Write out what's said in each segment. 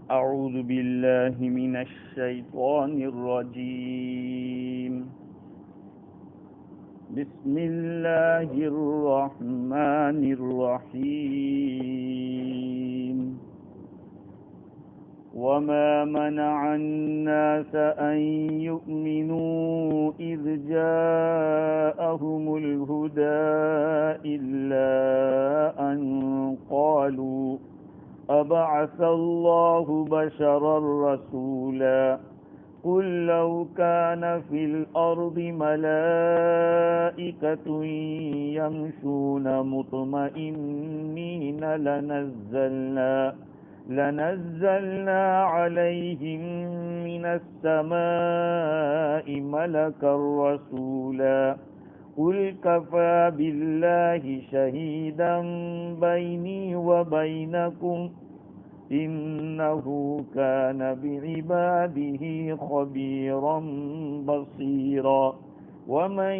أعوذ بالله من الشيطان الرجيم. بسم الله الرحمن الرحيم. وما منع الناس أن يؤمنوا إذ جاءهم الهدى إلا أن قالوا أبعث الله بشرا رسولا قل لو كان في الأرض ملائكة يمشون مطمئنين لنزلنا عليهم من السماء ملكا رسولا قل كفى بالله شهيدا بيني وبينكم إنه كان بعباده خبيرا بصيرا ومن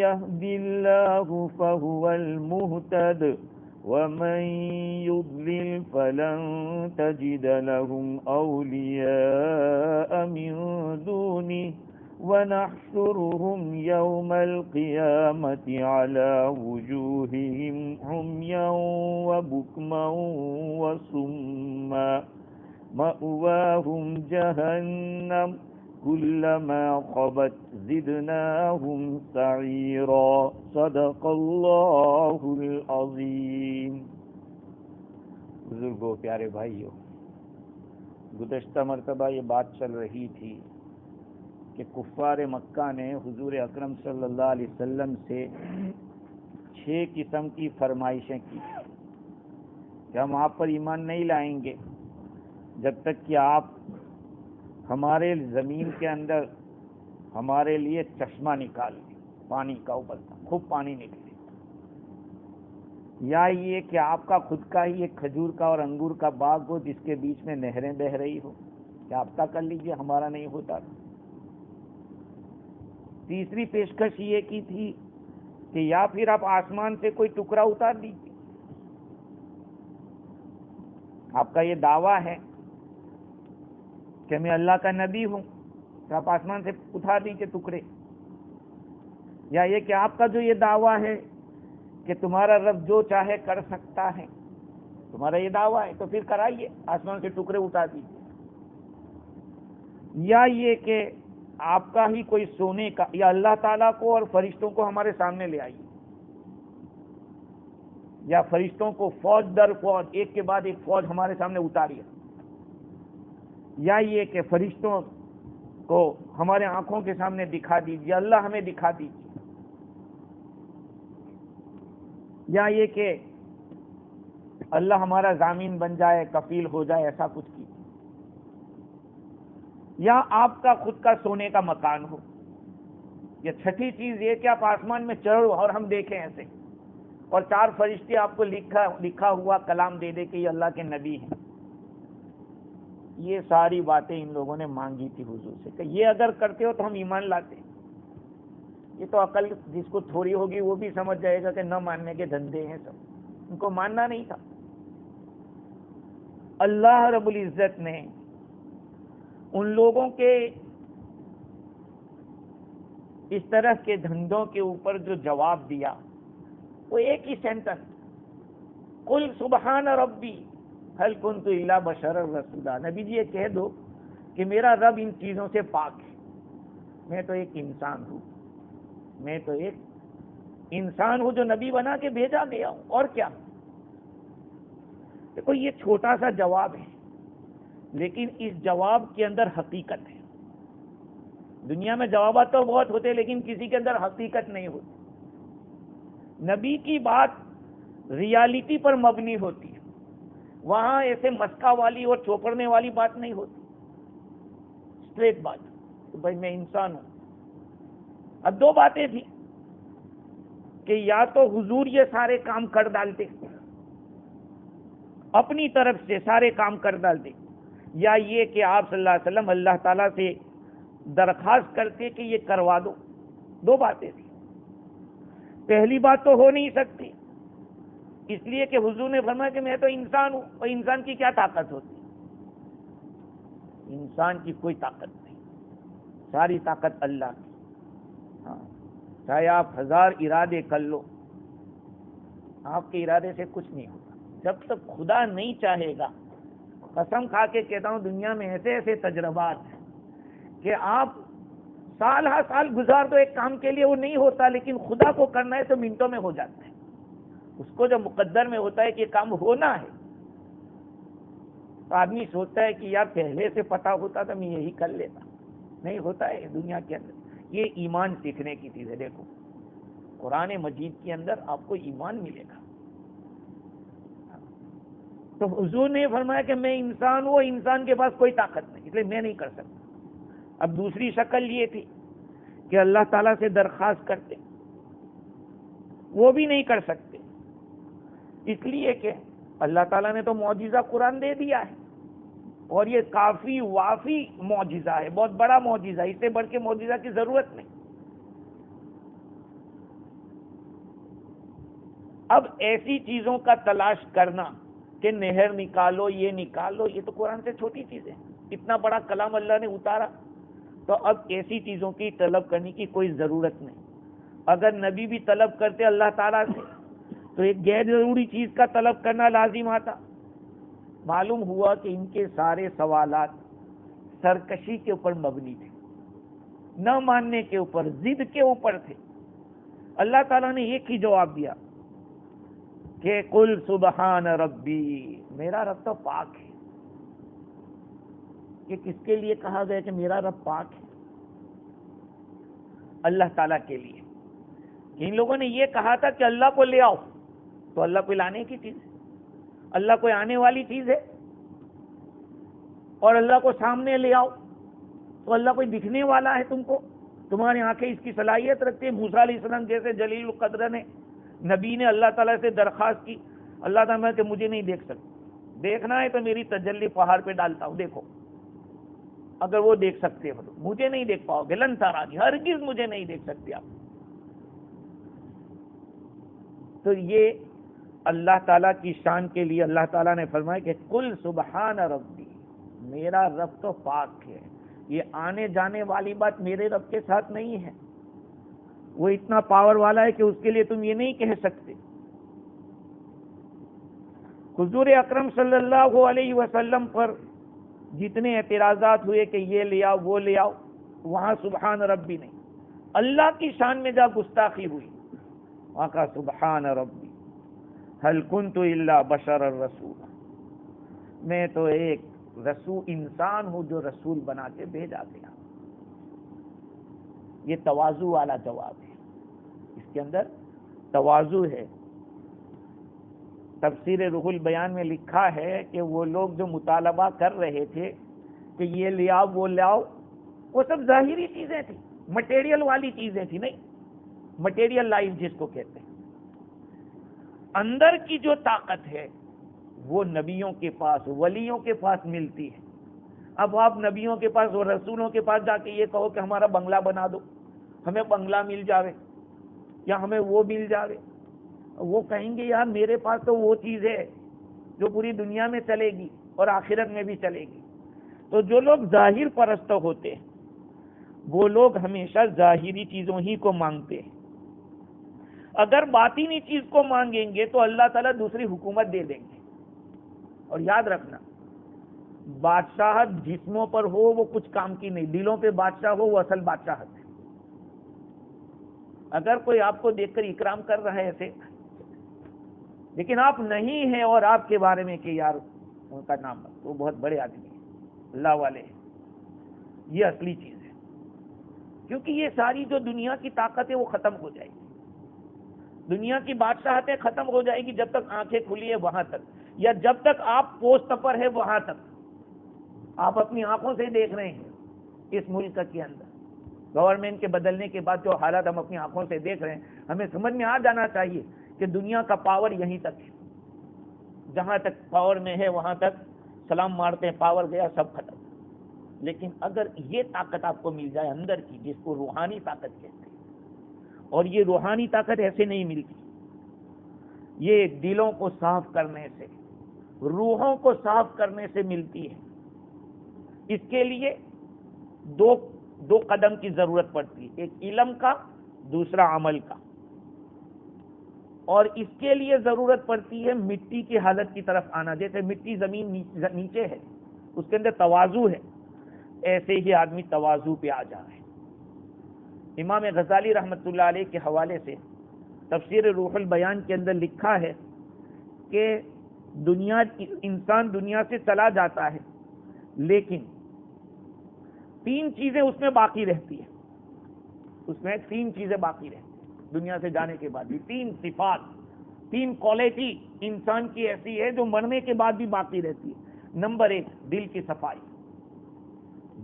يهد الله فهو المهتد ومن يضلل فلن تجد لهم أولياء من دونه ونحشرهم يوم القيامة على وجوههم عميا وبكما وصما مأواهم جهنم كلما خبت زدناهم سعيرا صدق اللہ العظیم. بزرگوں، پیارے بھائیوں، گزشتہ مرتبہ یہ بات چل رہی تھی کہ کفار مکہ نے حضور اکرم صلی اللہ علیہ وسلم سے 6 قسم کی فرمائشیں کی کہ ہم آپ پر ایمان نہیں لائیں گے جب تک کہ آپ ہمارے زمین کے اندر ہمارے لیے چشمہ نکال دیں، پانی کا ابلتا خوب پانی نکلے، یا یہ کہ آپ کا خود کا ہی ایک کھجور کا اور انگور کا باغ ہو جس کے بیچ میں نہریں بہہ رہی ہو، کہ آپ کا کر لیجئے، ہمارا نہیں ہوتا. تیسری پیشکش یہ کی تھی کہ یا پھر آپ آسمان سے کوئی ٹکڑا اتار دیجیے. آپ کا یہ دعویٰ ہے کہ میں اللہ کا نبی ہوں، تو آپ آسمان سے اٹھا دیجیے ٹکڑے. یا یہ کہ آپ کا جو یہ دعویٰ ہے کہ تمہارا رب جو چاہے کر سکتا ہے، تمہارا یہ دعویٰ ہے تو پھر کرائیے، آسمان سے ٹکڑے اٹھا دیجیے. یا یہ کہ آپ کا ہی کوئی سونے کا، یا اللہ تعالیٰ کو اور فرشتوں کو ہمارے سامنے لے آئیے، یا فرشتوں کو فوج در فوج ایک کے بعد ایک فوج ہمارے سامنے اتاریے. یا یہ کہ فرشتوں کو ہمارے آنکھوں کے سامنے دکھا دیجیے، اللہ ہمیں دکھا دیجیے. یا یہ کہ اللہ ہمارا ضامن بن جائے، کفیل ہو جائے، ایسا کچھ کیجیے. یا آپ کا خود کا سونے کا مکان ہو. یا چھٹی چیز یہ کہ آپ آسمان میں چڑھو اور ہم دیکھیں ایسے، اور 4 فرشتے آپ کو لکھا ہوا کلام دے دے کہ یہ اللہ کے نبی ہیں. یہ ساری باتیں ان لوگوں نے مانگی تھی حضور سے کہ یہ اگر کرتے ہو تو ہم ایمان لاتے. یہ تو عقل جس کو تھوڑی ہوگی وہ بھی سمجھ جائے گا کہ نہ ماننے کے دھندے ہیں سب، ان کو ماننا نہیں تھا. اللہ رب العزت نے ان لوگوں کے اس طرح کے دھندوں کے اوپر جو جواب دیا وہ ایک ہی سینٹنس، قل سبحان ربی هل كنت الا بشرا رسولا. نبی جی یہ کہہ دو کہ میرا رب ان چیزوں سے پاک ہے، میں تو ایک انسان ہوں، میں تو ایک انسان ہوں جو نبی بنا کے بھیجا گیا ہوں، اور کیا. دیکھو یہ چھوٹا سا جواب ہے لیکن اس جواب کے اندر حقیقت ہے. دنیا میں جوابات تو بہت ہوتے لیکن کسی کے اندر حقیقت نہیں ہوتی. نبی کی بات ریالٹی پر مبنی ہوتی ہے، وہاں ایسے مسکا والی اور چوپڑنے والی بات نہیں ہوتی، اسٹریٹ بات کہ بھائی میں انسان ہوں. اب 2 باتیں تھیں کہ یا تو حضور یہ سارے کام کر ڈالتے، اپنی طرف سے سارے کام کر ڈالتے، یا یہ کہ آپ صلی اللہ علیہ وسلم اللہ تعالیٰ سے درخواست کرتے کہ یہ کروا دو. 2 باتیں تھیں. پہلی بات تو ہو نہیں سکتی اس لیے کہ حضور نے فرمایا کہ میں تو انسان ہوں، اور انسان کی کیا طاقت ہوتی. انسان کی کوئی طاقت نہیں، ساری طاقت اللہ کی. ہاں، چاہے آپ 1000 ارادے کر لو، آپ کے ارادے سے کچھ نہیں ہوگا جب تک خدا نہیں چاہے گا. قسم کھا کے کہتا ہوں، دنیا میں ایسے ایسے تجربات ہیں کہ آپ سال ہر سال گزار دو ایک کام کے لیے، وہ نہیں ہوتا، لیکن خدا کو کرنا ہے تو منٹوں میں ہو جاتا ہے. اس کو جو مقدر میں ہوتا ہے کہ یہ کام ہونا ہے، تو آدمی سوچتا ہے کہ یار پہلے سے پتا ہوتا تو میں یہی کر لیتا. نہیں ہوتا ہے دنیا کے اندر. یہ ایمان سیکھنے کی چیز ہے. دیکھو قرآن مجید کے اندر آپ کو ایمان ملے گا. تو حضور نے فرمایا کہ میں انسان ہوں، انسان کے پاس کوئی طاقت نہیں، اس لیے میں نہیں کر سکتا. اب دوسری شکل یہ تھی کہ اللہ تعالیٰ سے درخواست کرتے، وہ بھی نہیں کر سکتے، اس لیے کہ اللہ تعالیٰ نے تو معجزہ قرآن دے دیا ہے، اور یہ کافی وافی معجزہ ہے، بہت بڑا معجزہ، اس سے بڑھ کے معجزہ کی ضرورت نہیں. اب ایسی چیزوں کا تلاش کرنا کہ نہر نکالو، یہ نکالو، یہ تو قرآن سے چھوٹی چیز ہے. اتنا بڑا کلام اللہ نے اتارا، تو اب ایسی چیزوں کی طلب کرنے کی کوئی ضرورت نہیں. اگر نبی بھی طلب کرتے اللہ تعالیٰ سے تو ایک غیر ضروری چیز کا طلب کرنا لازم آتا. معلوم ہوا کہ ان کے سارے سوالات سرکشی کے اوپر مبنی تھے، نہ ماننے کے اوپر، ضد کے اوپر تھے. اللہ تعالیٰ نے ایک ہی جواب دیا کہ قل سبحان ربی، میرا رب تو پاک ہے. یہ کس کے لیے کہا گیا کہ میرا رب پاک ہے؟ اللہ تعالیٰ کے لیے. ان لوگوں نے یہ کہا تھا کہ اللہ کو لے آؤ، تو اللہ کوئی لانے کی چیز ہے؟ اللہ کوئی آنے والی چیز ہے؟ اور اللہ کو سامنے لے آؤ تو اللہ کوئی دکھنے والا ہے تم کو؟ تمہاری آنکھیں اس کی صلاحیت رکھتی ہیں؟ موسیٰ علیہ السلام جیسے جلیل القدر نے، نبی نے اللہ تعالیٰ سے درخواست کی، اللہ تعالیٰ کہ مجھے نہیں دیکھ سکتے، دیکھنا ہے تو میری تجلی پہاڑ پہ ڈالتا ہوں، دیکھو. اگر وہ دیکھ سکتے ہو تو مجھے نہیں دیکھ پاؤ گے، لن ترانی، ہرگز مجھے نہیں دیکھ سکتے آپ. تو یہ اللہ تعالیٰ کی شان کے لیے اللہ تعالیٰ نے فرمایا کہ قل سبحان ربی، میرا رب تو پاک ہے. یہ آنے جانے والی بات میرے رب کے ساتھ نہیں ہے. وہ اتنا پاور والا ہے کہ اس کے لیے تم یہ نہیں کہہ سکتے. حضور اکرم صلی اللہ علیہ وسلم پر جتنے اعتراضات ہوئے کہ یہ لے آؤ وہ لے آؤ، وہاں سبحان ربی نہیں. اللہ کی شان میں جب گستاخی ہوئی، وہاں کا سبحان ربی هل كنت الا بشر الرسول، میں تو ایک رسول انسان ہوں جو رسول بنا کے بھیجا گیا. یہ تواضع والا جواب ہے، اس کے اندر تواضع ہے. تفسیر روح البیان میں لکھا ہے کہ وہ لوگ جو مطالبہ کر رہے تھے کہ یہ لے آؤ وہ لے آؤ، وہ سب ظاہری چیزیں تھیں، مٹیریل والی چیزیں تھیں. نہیں، مٹیریل لائف جس کو کہتے ہیں. اندر کی جو طاقت ہے وہ نبیوں کے پاس، ولیوں کے پاس ملتی ہے. اب آپ نبیوں کے پاس اور رسولوں کے پاس جا کے یہ کہو کہ ہمارا بنگلہ بنا دو، ہمیں بنگلہ مل جاوے یا ہمیں وہ مل جاوے، وہ کہیں گے یار میرے پاس تو وہ چیز ہے جو پوری دنیا میں چلے گی اور آخرت میں بھی چلے گی. تو جو لوگ ظاہر پرست ہوتے ہیں وہ لوگ ہمیشہ ظاہری چیزوں ہی کو مانگتے ہیں. اگر باطنی چیز کو مانگیں گے تو اللہ تعالیٰ دوسری حکومت دے دیں گے. اور یاد رکھنا، بادشاہت جسموں پر ہو وہ کچھ کام کی نہیں، دلوں پہ بادشاہ ہو وہ اصل بادشاہت ہے. اگر کوئی آپ کو دیکھ کر اکرام کر رہا ہے ایسے، لیکن آپ نہیں ہیں اور آپ کے بارے میں کہ یار ان کا نام وہ بہت بڑے آدمی ہیں، اللہ والے ہیں، یہ اصلی چیز ہے. کیونکہ یہ ساری جو دنیا کی طاقت ہے وہ ختم ہو جائے گی. دنیا کی بادشاہتیں ختم ہو جائے گی جب تک آنکھیں کھلی ہے وہاں تک، یا جب تک آپ پوسٹ پر ہے وہاں تک. آپ اپنی آنکھوں سے دیکھ رہے ہیں اس ملک کے اندر گورنمنٹ کے بدلنے کے بعد جو حالات ہم اپنی آنکھوں سے دیکھ رہے ہیں، ہمیں سمجھ میں آ جانا چاہیے کہ دنیا کا پاور یہیں تک ہے. جہاں تک پاور میں ہے وہاں تک سلام مارتے ہیں، پاور گیا سب ختم. لیکن اگر یہ طاقت آپ کو مل جائے اندر کی، جس کو روحانی طاقت کہتے ہیں، اور یہ روحانی طاقت ایسے نہیں ملتی، یہ دلوں کو صاف کرنے سے، روحوں کو صاف کرنے سے ملتی ہے. اس کے لیے دو قدم کی ضرورت پڑتی ہے، ایک علم کا، دوسرا عمل کا، اور اس کے لیے ضرورت پڑتی ہے مٹی کی حالت کی طرف آنا. جیسے مٹی زمین نیچے ہے، اس کے اندر تواضع ہے، ایسے ہی آدمی تواضع پہ آ جائے. امام غزالی رحمۃ اللہ علیہ کے حوالے سے تفسیر روح البیان کے اندر لکھا ہے کہ انسان دنیا سے چلا جاتا ہے، لیکن 3 چیزیں اس میں باقی رہتی ہیں. اس میں 3 چیزیں باقی رہتی ہیں دنیا سے جانے کے بعد بھی. 3 صفات، 3 کوالٹی انسان کی ایسی ہے جو مرنے کے بعد بھی باقی رہتی ہے. نمبر 1، دل کی صفائی.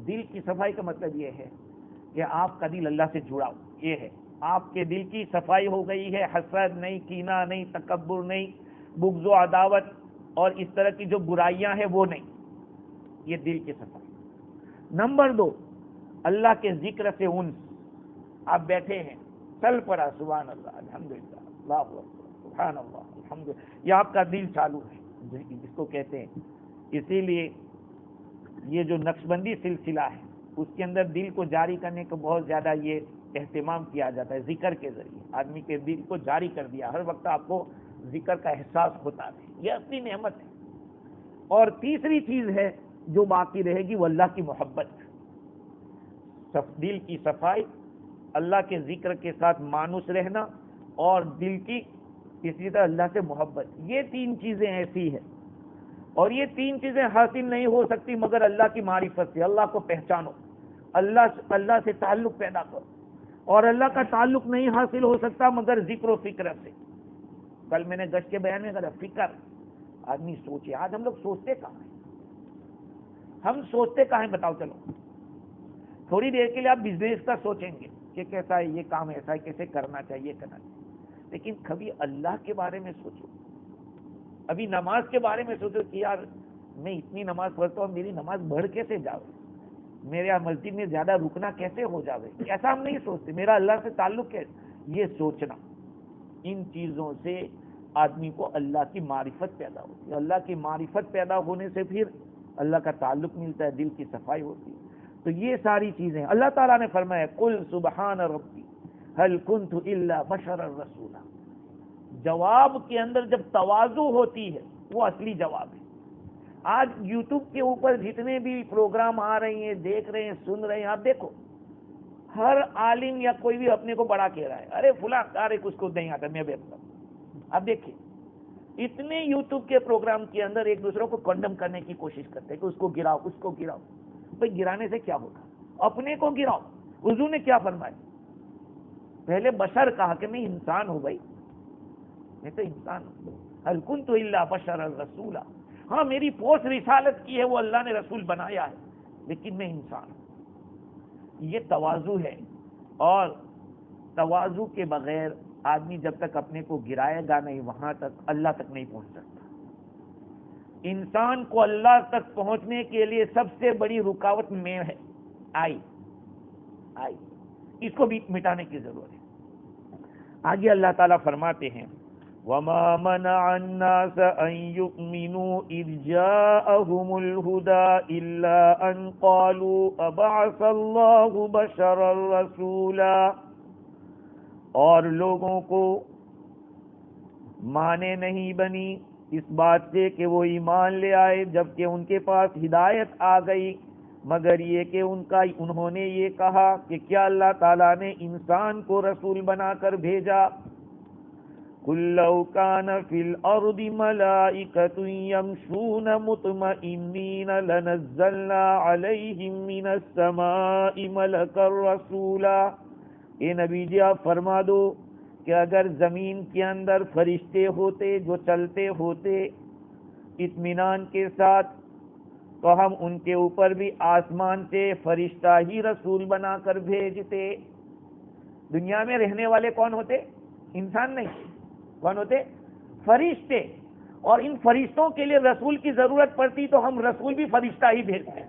دل کی صفائی کا مطلب یہ ہے کہ آپ کا دل اللہ سے جڑا ہو. یہ ہے آپ کے دل کی صفائی ہو گئی ہے، حسد نہیں، کینہ نہیں، تکبر نہیں، بغض و عداوت اور اس طرح کی جو برائیاں ہیں وہ نہیں. یہ دل کی صفائی. نمبر 2، اللہ کے ذکر سے انس. آپ بیٹھے ہیں، چل پڑا سبحان اللہ الحمدللہ اللہ اکبر سبحان اللہ الحمدللہ، یہ آپ کا دل چالو ہے جس کو کہتے ہیں. اسی لیے یہ جو نقشبندی سلسلہ ہے اس کے اندر دل کو جاری کرنے کو بہت زیادہ یہ اہتمام کیا جاتا ہے. ذکر کے ذریعے آدمی کے دل کو جاری کر دیا، ہر وقت آپ کو ذکر کا احساس ہوتا ہے. یہ اپنی نعمت ہے. اور تیسری چیز ہے جو باقی رہے گی وہ اللہ کی محبت. دل کی صفائی، اللہ کے ذکر کے ساتھ مانوس رہنا، اور دل کی اسی طرح اللہ سے محبت. یہ 3 چیزیں ایسی ہیں، اور یہ 3 چیزیں حاصل نہیں ہو سکتی مگر اللہ کی معرفت سے. اللہ کو پہچانو، اللہ سے تعلق پیدا کرو، اور اللہ کا تعلق نہیں حاصل ہو سکتا مگر ذکر و فکر سے. کل میں نے گشت کے بیان میں کہا فکر. آدمی سوچے، آج ہم لوگ سوچتے کہاں ہیں؟ ہم سوچتے کہاں ہیں بتاؤ. چلو تھوڑی دیر کے لیے آپ بزنس کا سوچیں گے کہ کیسا ہے یہ کام، ایسا ہے کیسے کرنا چاہیے کرنا چاہیے، لیکن کبھی اللہ کے بارے میں سوچو. ابھی نماز کے بارے میں سوچو کہ یار میں اتنی نماز پڑھتا ہوں، میری نماز بڑھ کیسے جاؤ، میرے یہاں مسجد میں زیادہ رکنا کیسے ہو جاوے. ایسا ہم نہیں سوچتے. میرا اللہ سے تعلق ہے. یہ سوچنا، ان چیزوں سے آدمی کو اللہ کی معرفت پیدا ہوتی ہے. اللہ کی معرفت پیدا ہونے سے پھر اللہ کا تعلق ملتا ہے، دل کی صفائی ہوتی ہے. تو یہ ساری چیزیں اللہ تعالیٰ نے فرمایا قل سبحان ربی هل كنت الا بشرا رسولا. جواب کے اندر جب تواضع ہوتی ہے وہ اصلی جواب ہے. آج یوٹیوب کے اوپر جتنے بھی پروگرام آ رہے ہیں، دیکھ رہے ہیں، سن رہے ہیں، آپ دیکھو ہر عالم یا کوئی بھی اپنے کو بڑا کہہ رہا ہے. ارے فلاں اس کو نہیں آتا میں بھی اپنا. اب دیکھیے اتنے یوٹیوب کے پروگرام کے اندر ایک دوسرے کو کنڈم کرنے کی کوشش کرتے ہیں کہ اس کو گراؤ، اس کو گراؤ. بھائی گرانے سے کیا ہوگا؟ اپنے کو گراؤ. حضور نے کیا فرمایا؟ پہلے بشر کہا کہ میں انسان ہوں. بھائی میں تو انسان ہوں. هل كنت الا بشرا رسولا. ہاں میری پوست رسالت کی ہے، وہ اللہ نے رسول بنایا ہے، لیکن میں انسان ہوں. یہ تواضع ہے. اور تواضع کے بغیر آدمی جب تک اپنے کو گرائے گا نہیں وہاں تک اللہ تک نہیں پہنچ سکتا. انسان کو اللہ تک پہنچنے کے لیے سب سے بڑی رکاوٹ میں ہے آئی. اس کو بھی مٹانے کی ضرورت ہے. آگے اللہ تعالیٰ فرماتے ہیں وَمَا مَنَعَ النَّاسَ أَن يُؤْمِنُوا إِذْ جَاءَهُمُ الْهُدَى إِلَّا أَن قَالُوا أَبَعَثَ اللَّهُ بَشَرًا رَّسُولًا. اور لوگوں کو مانے نہیں بنی اس بات سے کہ وہ ایمان لے آئے جبکہ ان کے پاس ہدایت آ گئی، مگر یہ کہ انہوں نے یہ کہا کہ کیا اللہ تعالیٰ نے انسان کو رسول بنا کر بھیجا. قُل لَّوْ كَانَ فِي الْأَرْضِ مَلَائِكَةٌ يَمْشُونَ مُطْمَئِنِّينَ لَنَزَّلْنَا عَلَيْهِم مِّنَ السَّمَاءِ مَلَكًا رَّسُولًا. اے نبی جی آپ فرما دو کہ اگر زمین کے اندر فرشتے ہوتے جو چلتے ہوتے اطمینان کے ساتھ تو ہم ان کے اوپر بھی آسمان سے فرشتہ ہی رسول بنا کر بھیجتے. دنیا میں رہنے والے کون ہوتے؟ انسان نہیں. کون ہوتے؟ فرشتے. اور ان فرشتوں کے لیے رسول کی ضرورت پڑتی تو ہم رسول بھی فرشتہ ہی بھیجتے.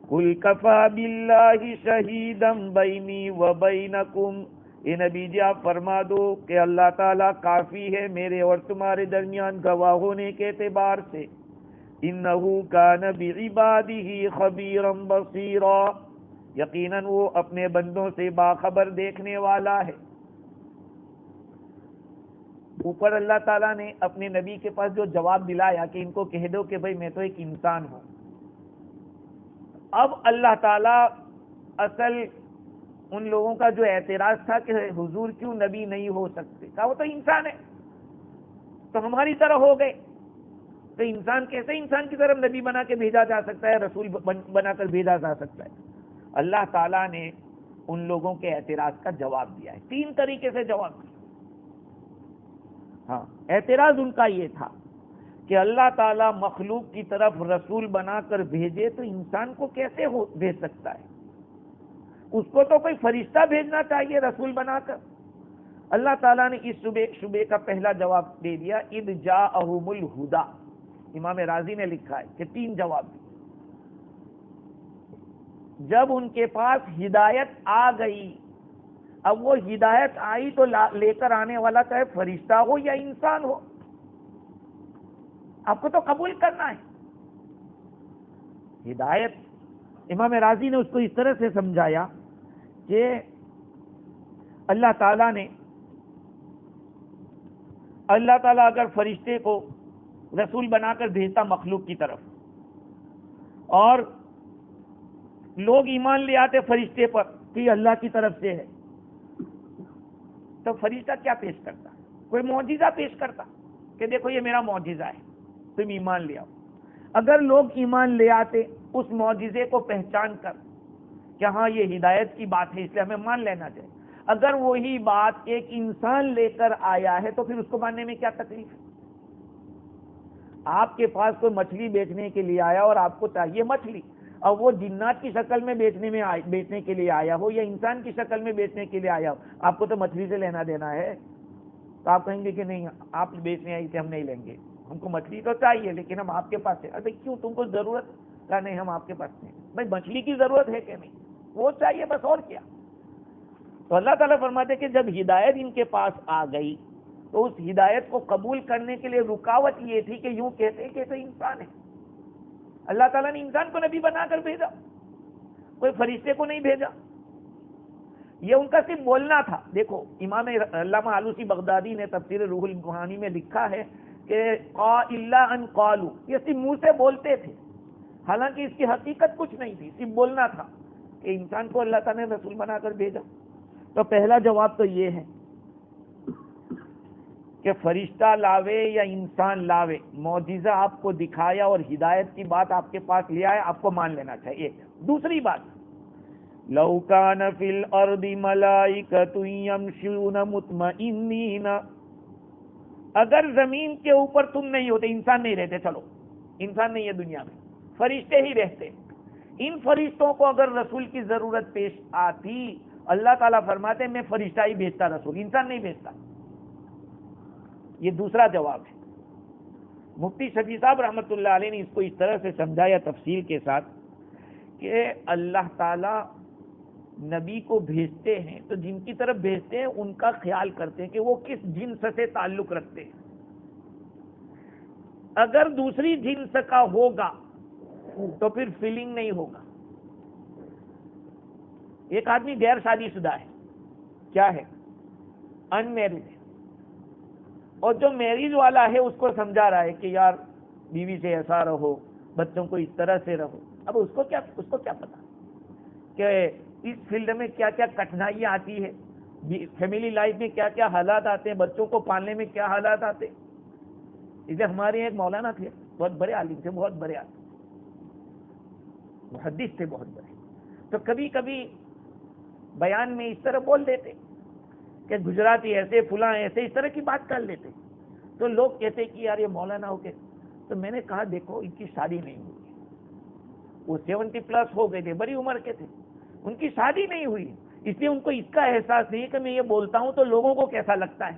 قُلْ كَفَىٰ بِاللَّهِ شَهِيدًا بَيْنِي وَبَيْنَكُمْ. اے نبی جی آپ فرما دو کہ اللہ تعالیٰ کافی ہے میرے اور تمہارے درمیان گواہ ہونے کے اعتبار سے. انہ کان بعبادہ خبیرا بصیرا، یقیناً وہ اپنے بندوں سے باخبر دیکھنے والا ہے۔ اوپر اللہ تعالیٰ نے اپنے نبی کے پاس جو جواب دلایا کہ ان کو کہہ دو کہ بھئی میں تو ایک انسان ہوں، اب اللہ تعالیٰ اصل ان لوگوں کا جو اعتراض تھا کہ حضور کیوں نبی نہیں ہو سکتے، کہا وہ تو انسان ہے، تو ہماری طرح ہو گئے، تو انسان کیسے انسان کی طرف نبی بنا کے بھیجا جا سکتا ہے، رسول بنا کر بھیجا جا سکتا ہے؟ اللہ تعالیٰ نے ان لوگوں کے اعتراض کا جواب دیا ہے، 3 طریقے سے جواب دیا۔ ہاں، اعتراض ان کا یہ تھا کہ اللہ تعالیٰ مخلوق کی طرف رسول بنا کر بھیجے تو انسان کو کیسے بھیج سکتا ہے؟ اس کو تو کوئی فرشتہ بھیجنا چاہیے رسول بنا کر۔ اللہ تعالیٰ نے اس شبے کا پہلا جواب دے دیا، اذ جاءہم الہدی۔ امام راضی نے لکھا ہے کہ 3 جواب دیے۔ جب ان کے پاس ہدایت آ گئی، اب وہ ہدایت آئی تو لے کر آنے والا چاہے فرشتہ ہو یا انسان ہو، آپ کو تو قبول کرنا ہے ہدایت۔ امام راضی نے اس کو اس طرح سے سمجھایا کہ اللہ تعالیٰ اگر فرشتے کو رسول بنا کر بھیجتا مخلوق کی طرف اور لوگ ایمان لے آتے فرشتے پر کہ یہ اللہ کی طرف سے ہے، تو فرشتہ کیا پیش کرتا؟ کوئی معجزہ پیش کرتا کہ دیکھو یہ میرا معجزہ ہے، تم ایمان لے آؤ۔ اگر لوگ ایمان لے آتے اس معجزے کو پہچان کر کہ ہاں یہ ہدایت کی بات ہے اس لیے ہمیں مان لینا چاہیے، اگر وہی بات ایک انسان لے کر آیا ہے تو پھر اس کو ماننے میں کیا تکلیف ہے؟ آپ کے پاس کوئی مچھلی بیچنے کے لیے آیا اور آپ کو چاہیے مچھلی، اور وہ جنات کی شکل میں بیچنے کے لیے آیا ہو یا انسان کی شکل میں بیچنے کے لیے آیا ہو، آپ کو تو مچھلی سے لینا دینا ہے، تو آپ کہیں گے کہ نہیں آپ بیچنے آئی تھے ہم نہیں لیں گے، ہم کو مچھلی تو چاہیے لیکن ہم آپ کے پاس ہے۔ ارے کیوں، تم کو ضرورت؟ کہا نہیں ہم آپ کے پاس نہیں، بھائی مچھلی کی ضرورت ہے کہ نہیں، وہ چاہیے بس، اور کیا۔ تو اللہ تعالیٰ فرماتے کہ جب ہدایت ان کے پاس آ گئی تو اس ہدایت کو قبول کرنے کے لیے رکاوٹ یہ تھی کہ یوں کہتے کہ تو انسان ہے۔ اللہ تعالیٰ نے انسان کو نبی بنا کر بھیجا، کوئی فرشتے کو نہیں بھیجا، یہ ان کا صرف بولنا تھا۔ دیکھو امام علامہ آلوسی بغدادی نے تفسیر روح المعانی میں لکھا ہے کہ الا ان قالوا، یہ صرف منہ سے بولتے تھے، حالانکہ اس کی حقیقت کچھ نہیں تھی، صرف بولنا تھا کہ انسان کو اللہ تعالیٰ نے رسول بنا کر بھیجا۔ تو پہلا جواب تو یہ ہے کہ فرشتہ لاوے یا انسان لاوے، معجزہ آپ کو دکھایا اور ہدایت کی بات آپ کے پاس لے آیا، آپ کو مان لینا چاہیے۔ ایک دوسری بات، لو کان فی الارض ملائکۃ یمشون مطمئنین، اگر زمین کے اوپر تم نہیں ہوتے، انسان نہیں رہتے، چلو انسان نہیں ہے دنیا میں، فرشتے ہی رہتے، ان فرشتوں کو اگر رسول کی ضرورت پیش آتی، اللہ تعالیٰ فرماتے میں فرشتہ ہی بھیجتا رسول، انسان نہیں بھیجتا۔ یہ دوسرا جواب ہے۔ مفتی شفیع صاحب رحمۃ اللہ علیہ نے اس کو اس طرح سے سمجھایا تفصیل کے ساتھ کہ اللہ تعالیٰ نبی کو بھیجتے ہیں تو جن کی طرف بھیجتے ہیں ان کا خیال کرتے ہیں کہ وہ کس جنس سے تعلق رکھتے ہیں۔ اگر دوسری جنس کا ہوگا تو پھر فیلنگ نہیں ہوگا۔ ایک آدمی غیر شادی شدہ ہے، کیا ہے؟ ان میرڈ ہے، اور جو میریج والا ہے اس کو سمجھا رہا ہے کہ یار بیوی سے ایسا رہو، بچوں کو اس طرح سے رہو۔ اب اس کو کیا پتا کہ اس فیلڈ میں کیا کیا کٹھنائیاں آتی ہے، فیملی لائف میں کیا کیا حالات آتے ہیں، بچوں کو پالنے میں کیا حالات آتے ہیں۔ اسے ہمارے ایک مولانا تھے، بہت بڑے عالم تھے، بہت بڑے عالم، محدث تھے بہت بڑے، تو کبھی کبھی بیان میں اس طرح بول دیتے کہ گجراتی ایسے فلاں ایسے اس طرح کی بات کر لیتے، تو لوگ کہتے کہ یار یہ مولانا ہو کے۔ تو میں نے کہا دیکھو ان کی شادی نہیں ہوئی، وہ 70+ ہو گئے تھے، بڑی عمر کے تھے، ان کی شادی نہیں ہوئی، اس لیے ان کو اس کا احساس نہیں ہے کہ میں یہ بولتا ہوں تو لوگوں کو کیسا لگتا ہے۔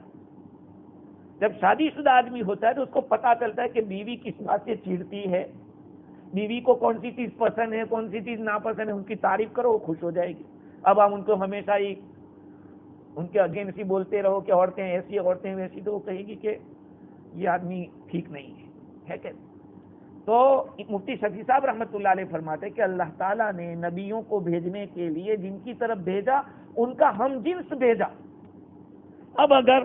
جب شادی شدہ آدمی ہوتا ہے تو اس کو پتا چلتا ہے کہ بیوی کس بات سے چڑتی ہے، بیوی کو کون سی چیز پسند ہے، کون سی چیز ناپسند ہے، ان کی تعریف کرو وہ خوش ہو جائے گی۔ اب ہم ان کو ہمیشہ ہی ان کے اگینسٹ ہی بولتے رہو کہ عورتیں ایسی عورتیں ویسی، تو وہ کہے گی کہ یہ آدمی ٹھیک نہیں ہے کہ۔ تو مفتی شفیع صاحب رحمۃ اللہ علیہ فرماتے کہ اللہ تعالیٰ نے نبیوں کو بھیجنے کے لیے جن کی طرف بھیجا ان کا ہم جنس بھیجا. اب اگر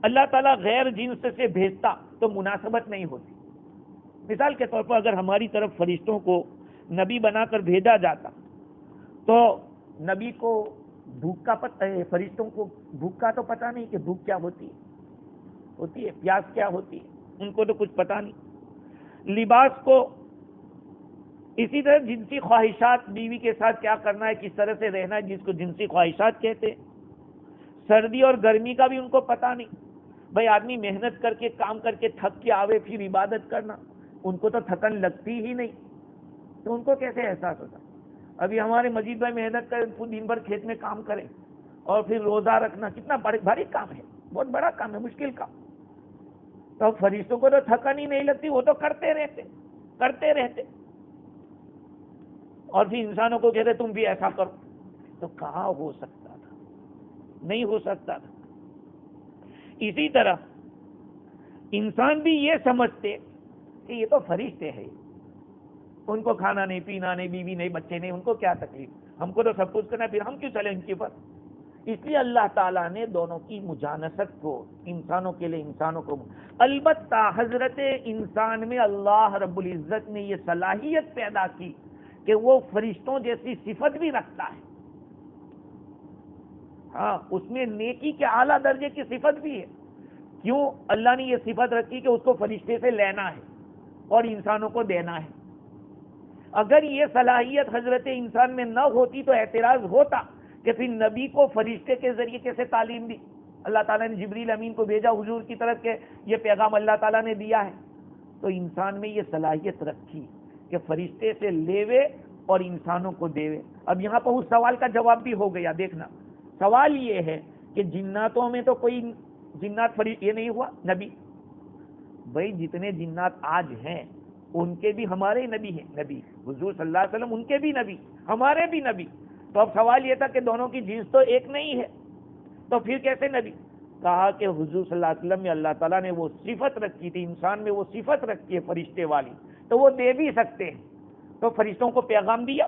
اللہ تعالیٰ غیر جنس سے بھیجتا تو مناسبت نہیں ہوتی. مثال کے طور پر اگر ہماری طرف فرشتوں کو نبی بنا کر بھیجا جاتا تو نبی کو بھوک کا فرشتوں کو بھوک کا تو پتہ نہیں کہ بھوک کیا ہوتی ہے پیاس کیا ہوتی ہے، ان کو تو کچھ پتہ نہیں. لباس کو اسی طرح جنسی خواہشات، بیوی کے ساتھ کیا کرنا ہے، کس طرح سے رہنا ہے، جس کو جنسی خواہشات کہتے ہیں. سردی اور گرمی کا بھی ان کو پتہ نہیں. بھائی آدمی محنت کر کے کام کر کے تھک کے آوے پھر عبادت کرنا، ان کو تو تھکن لگتی ہی نہیں، تو ان کو کیسے احساس ہوتا. ابھی ہمارے مجید بھائی محنت کریں، دن بھر کھیت میں کام کریں اور پھر روزہ رکھنا کتنا بھاری کام ہے، بہت بڑا کام ہے، مشکل کام. تو فرشتوں کو تو تھکن ہی نہیں لگتی، وہ تو کرتے رہتے اور پھر انسانوں کو کہتے تم بھی ایسا کرو. تو کہاں ہو سکتا تھا، نہیں ہو سکتا تھا. اسی طرح انسان بھی یہ سمجھتے کہ یہ تو فرشتے ہیں، ان کو کھانا نہیں، پینا نہیں، بیوی نہیں، بچے نہیں، ان کو کیا تکلیف، ہم کو تو سب کچھ کرنا ہے، پھر ہم کیوں چلیں ان کے پر. اس لیے اللہ تعالیٰ نے دونوں کی مجانست کو انسانوں کے لیے انسانوں کو. البتہ حضرت انسان میں اللہ رب العزت نے یہ صلاحیت پیدا کی کہ وہ فرشتوں جیسی صفت بھی رکھتا ہے. ہاں، اس میں نیکی کے اعلیٰ درجے کی صفت بھی ہے. کیوں اللہ نے یہ صفت رکھی کہ اس کو فرشتے سے لینا ہے اور انسانوں کو دینا ہے. اگر یہ صلاحیت حضرت انسان میں نہ ہوتی تو اعتراض ہوتا کہ پھر نبی کو فرشتے کے ذریعے کیسے تعلیم دی. اللہ تعالیٰ نے جبریل امین کو بھیجا حضور کی طرف کہ یہ پیغام اللہ تعالیٰ نے دیا ہے. تو انسان میں یہ صلاحیت رکھی کہ فرشتے سے لیوے اور انسانوں کو دیوے. اب یہاں پر اس سوال کا جواب بھی ہو گیا. دیکھنا سوال یہ ہے کہ جناتوں میں تو کوئی جنات فرشتے یہ نہیں ہوا نبی. بھائی جتنے جنات آج ہیں ان کے بھی ہمارے نبی ہیں، نبی حضور صلی اللہ علیہ وسلم ان کے بھی نبی، ہمارے بھی نبی. تو اب سوال یہ تھا کہ دونوں کی جنس تو ایک نہیں ہے، تو پھر کیسے نبی؟ کہا کہ حضور صلی اللہ علیہ وسلم میں اللہ تعالیٰ نے وہ صفت رکھی تھی، انسان میں وہ صفت رکھی ہے فرشتے والی، تو وہ دے بھی سکتے ہیں. تو فرشتوں کو پیغام دیا.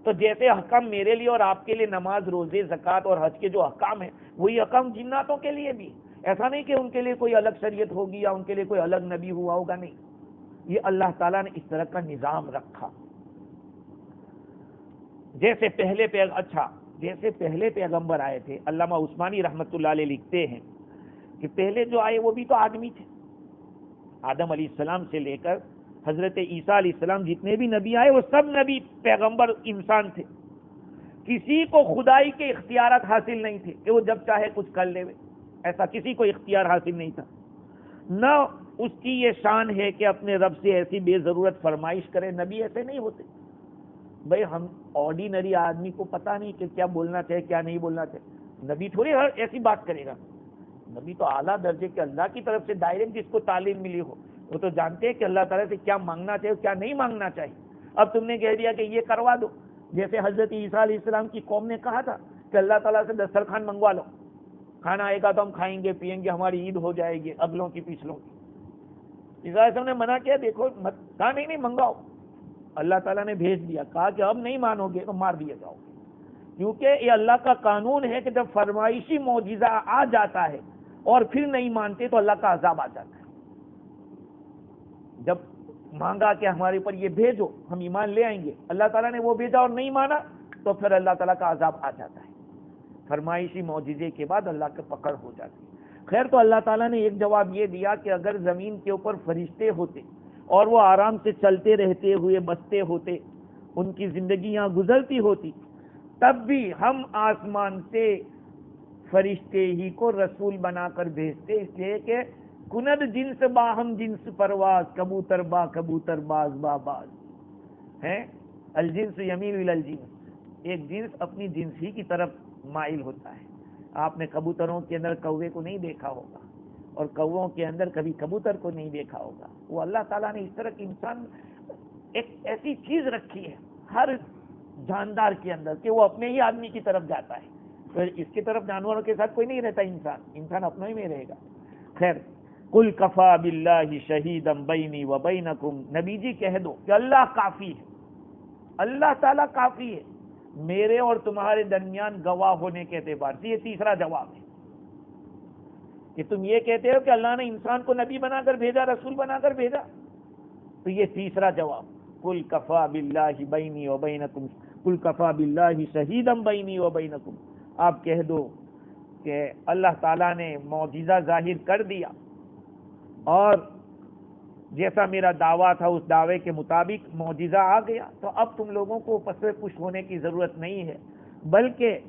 تو جیسے حکم میرے لیے اور آپ کے لیے نماز، روزے، زکوٰۃ اور حج کے جو احکام ہیں وہی حکم جناتوں کے لیے بھی. ایسا نہیں کہ ان کے لیے کوئی الگ شریعت ہوگی یا ان کے لیے کوئی الگ نبی ہوا ہوگا، نہیں. یہ اللہ تعالیٰ نے اس طرح کا نظام رکھا. جیسے پہلے پیغمبر آئے تھے، علامہ عثمانی رحمۃ اللہ علیہ لکھتے ہیں کہ پہلے جو آئے وہ بھی تو آدمی تھے. آدم علیہ السلام سے لے کر حضرت عیسیٰ علیہ السلام جتنے بھی نبی آئے وہ سب نبی پیغمبر انسان تھے. کسی کو خدائی کے اختیارات حاصل نہیں تھے کہ وہ جب چاہے کچھ کر لے. ایسا کسی کو اختیار حاصل نہیں تھا. نہ اس کی یہ شان ہے کہ اپنے رب سے ایسی بے ضرورت فرمائش کرے. نبی ایسے نہیں ہوتے. بھائی ہم آرڈینری آدمی کو پتہ نہیں کہ کیا بولنا چاہیے کیا نہیں بولنا چاہیے. نبی تھوڑی ایسی بات کرے گا. نبی تو اعلیٰ درجے کے اللہ کی طرف سے ڈائریکٹ جس کو تعلیم ملی ہو وہ تو جانتے ہیں کہ اللہ تعالیٰ سے کیا مانگنا چاہیے کیا نہیں مانگنا چاہیے. اب تم نے کہہ دیا کہ یہ کروا دو، جیسے حضرت عیسیٰ علیہ السلام کی قوم نے کہا تھا کہ اللہ تعالیٰ سے دسترخوان منگوا لو، کھانا آئے گا تو ہم کھائیں گے پیئیں گے، ہماری عید ہو جائے گی اگلوں کی پچھلوں کی. عیسیٰ علیہ السلام نے منع کیا، دیکھو کہا نہیں منگواؤ. اللہ تعالیٰ نے بھیج دیا، کہا کہ اب نہیں مانو گے تو مار دیا جاؤ گے. کیونکہ یہ اللہ کا قانون ہے کہ جب فرمائشی معجزہ آ جاتا ہے اور پھر نہیں مانتے تو اللہ کا عذاب آ جاتا ہے. جب مانگا کہ ہمارے اوپر یہ بھیجو ہم ایمان لے آئیں گے، اللہ تعالیٰ نے وہ بھیجا اور نہیں مانا تو پھر اللہ تعالیٰ کا عذاب آ جاتا ہے. فرمائشی معجزے کے بعد اللہ کا پکڑ ہو جاتی ہے. خیر تو اللہ تعالیٰ نے ایک جواب یہ دیا کہ اگر زمین کے اوپر فرشتے ہوتے اور وہ آرام سے چلتے رہتے ہوئے بستے ہوتے، ان کی زندگی یہاں گزرتی ہوتی، تب بھی ہم آسمان سے فرشتے ہی کو رسول بنا کر بھیجتے. اس لیے کہ کند جنس باہم جنس پرواز، کبوتر با کبوتر باز با باز ہیں. الجنس یمیل الی الجنس، ایک جنس اپنی جنس ہی کی طرف مائل ہوتا ہے. آپ نے کبوتروں کے اندر کوے کو نہیں دیکھا ہوگا اور کووں کے اندر کبھی کبوتر کو نہیں دیکھا ہوگا. وہ اللہ تعالیٰ نے اس طرح کی انسان ایک ایسی چیز رکھی ہے ہر جاندار کے اندر کہ وہ اپنے ہی آدمی کی طرف جاتا ہے. پھر اس کی طرف جانوروں کے ساتھ کوئی نہیں رہتا. انسان اپنے ہی میں رہے گا. خیر قل کفا باللہ شہیدا بینی و بینکم، نبی جی کہہ دو کہ اللہ کافی ہے، اللہ تعالیٰ کافی ہے میرے اور تمہارے درمیان گواہ ہونے کے اعتبار سے۔ یہ تیسرا جواب ہے کہ تم یہ کہتے ہو کہ اللہ نے انسان کو نبی بنا کر بھیجا، رسول بنا کر بھیجا، تو یہ تیسرا جواب، قل کفا باللہ بینی و بینکم، قل کفا باللہ شہیدا بینی و بینکم، آپ کہہ دو کہ اللہ تعالیٰ نے معجزہ ظاہر کر دیا، اور جیسا میرا دعویٰ تھا اس دعوے کے مطابق معجزہ آ گیا، تو اب تم لوگوں کو پسے پش ہونے کی ضرورت نہیں ہے، بلکہ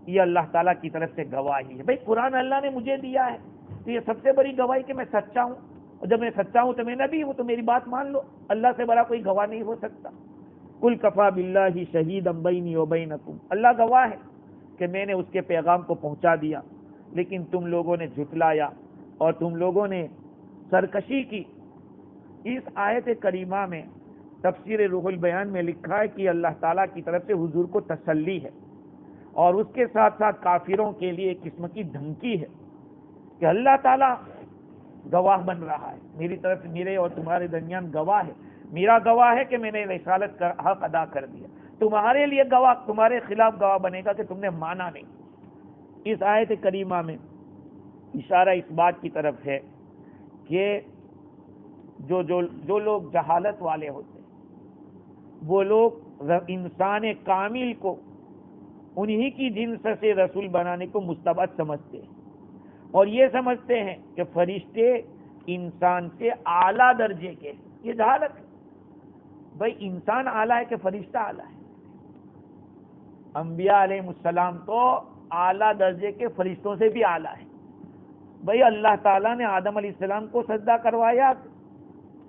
یہ اللہ تعالیٰ کی طرف سے گواہی ہے۔ بھئی قرآن اللہ نے مجھے دیا ہے تو یہ سب سے بڑی گواہی کہ میں سچا ہوں، اور جب میں سچا ہوں تو میں نبی ہوں، تو میری بات مان لو، اللہ سے بڑا کوئی گواہ نہیں ہو سکتا۔ قل کفا باللہ شہیدا بینی و بینکم، اللہ گواہ ہے کہ میں نے اس کے پیغام کو پہنچا دیا، لیکن تم لوگوں نے جھٹلایا اور تم لوگوں نے سرکشی کی۔ اس آیت کریمہ میں تفسیر روح البیان میں لکھا ہے کہ اللہ تعالیٰ کی طرف سے حضور کو تسلی ہے، اور اس کے ساتھ ساتھ کافروں کے لیے ایک قسم کی دھمکی ہے کہ اللہ تعالیٰ گواہ بن رہا ہے، میری طرف سے میرے اور تمہارے درمیان گواہ ہے، میرا گواہ ہے کہ میں نے رسالت کا حق ادا کر دیا، تمہارے لیے گواہ، تمہارے خلاف گواہ بنے گا کہ تم نے مانا نہیں۔ اس آیت کریمہ میں اشارہ اس بات کی طرف ہے کہ جو لوگ جہالت والے ہوتے ہیں، وہ لوگ انسان کامل کو انہی کی جنس سے رسول بنانے کو مستبعد سمجھتے ہیں، اور یہ سمجھتے ہیں کہ فرشتے انسان سے اعلیٰ درجے کے ہیں۔ یہ جہالت ہے۔ بھائی انسان اعلیٰ ہے کہ فرشتہ اعلیٰ ہے؟ انبیاء علیہ السلام تو اعلیٰ درجے کے فرشتوں سے بھی اعلیٰ ہے۔ بھائی اللہ تعالیٰ نے آدم علیہ السلام کو سجدہ کروایا،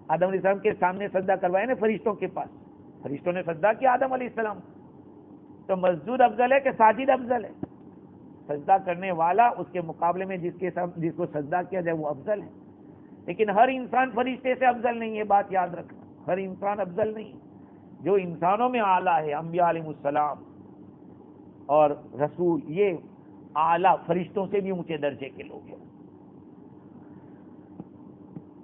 آدم علیہ السلام کے سامنے سجدہ کروایا نا فرشتوں کے پاس، فرشتوں نے سجدہ کیا آدم علیہ السلام، تو مسجود افضل ہے کہ ساجد افضل ہے؟ سجدہ کرنے والا اس کے مقابلے میں جس کو سجدہ کیا جائے وہ افضل ہے۔ لیکن ہر انسان فرشتے سے افضل نہیں ہے، بات یاد رکھنا، ہر انسان افضل نہیں۔ جو انسانوں میں اعلیٰ ہے انبیاء علیہ السلام اور رسول، یہ اعلیٰ فرشتوں سے بھی اونچے درجے کے لوگ ہیں۔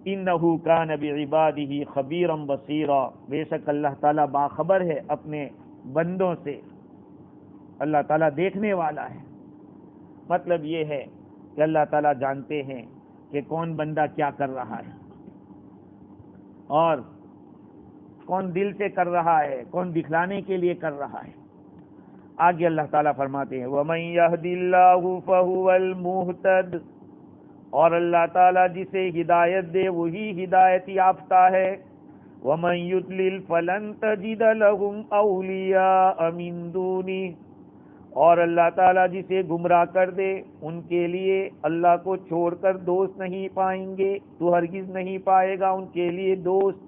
انہ کان بعبادہ خبیرا بصیرا، بے شک اللہ تعالیٰ باخبر ہے اپنے بندوں سے، اللہ تعالیٰ دیکھنے والا ہے۔ مطلب یہ ہے کہ اللہ تعالیٰ جانتے ہیں کہ کون بندہ کیا کر رہا ہے، اور کون دل سے کر رہا ہے، کون دکھلانے کے لیے کر رہا ہے۔ آگے اللہ تعالیٰ فرماتے ہیں وَمَن يَهْدِ اللَّهُ فَهُوَ الْمُهْتَدِ، اور اللہ تعالیٰ جسے ہدایت دے وہی ہدایت یافتہ ہے۔ وَمَن يُضْلِلْ فَلَن تَجِدَ لَهُمْ أَوْلِيَاءَ مِن دُونِهِ، اور اللہ تعالیٰ جسے گمراہ کر دے ان کے لیے اللہ کو چھوڑ کر دوست نہیں پائیں گے، تو ہرگز نہیں پائے گا ان کے لیے دوست۔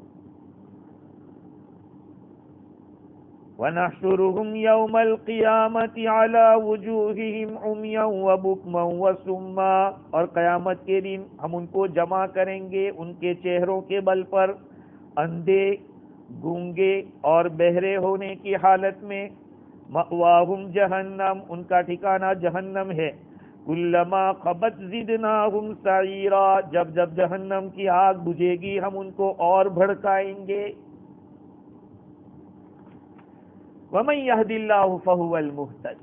وَنَحْشُرُهُمْ يَوْمَ الْقِيَامَةِ عَلَى وُجُوهِهِمْ عُمْيًا وَبُكْمًا وَصُمًّا، اور قیامت کے دن ہم ان کو جمع کریں گے ان کے چہروں کے بل پر، اندھے، گونگے اور بہرے ہونے کی حالت میں۔ مأواہم جہنم، ان کا ٹھکانہ جہنم ہے۔ کلما خبت زدناہم سعیرا، جب جب جہنم کی آگ بجھے گی ہم ان کو اور بھڑکائیں گے۔ وَمَن يَهْدِ اللَّهُ فَهُوَ الْمُهْتَدِ،